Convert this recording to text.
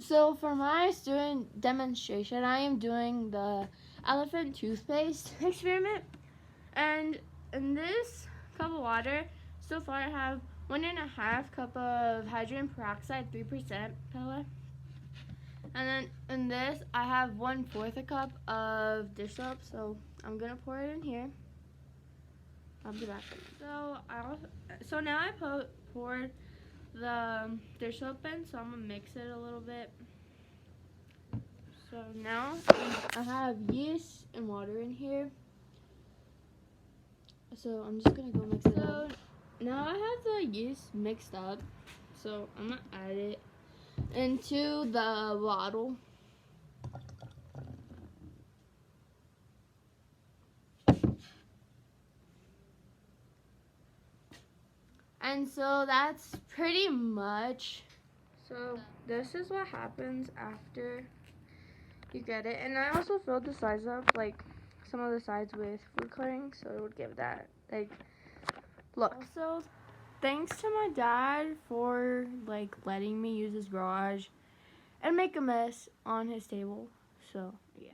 So for my student demonstration, I am doing the elephant toothpaste experiment. And in this cup of water, so far I have 1.5 cup of hydrogen peroxide, 3% color. And then in this, I have 1/4 a cup of dish soap. So I'm gonna pour it in here. I'll be back. So now I poured the dish soap in, so I'm gonna mix it a little bit. So now I have yeast and water in here. So I'm just gonna go mix it up. Now I have the yeast mixed up. So I'm gonna add it into the bottle. And so that's pretty much. So this is what happens after you get it. And I also filled the sides up, like some of the sides with food coloring, so it would give that like look. Also, thanks to my dad for like letting me use his garage and make a mess on his table. So yeah.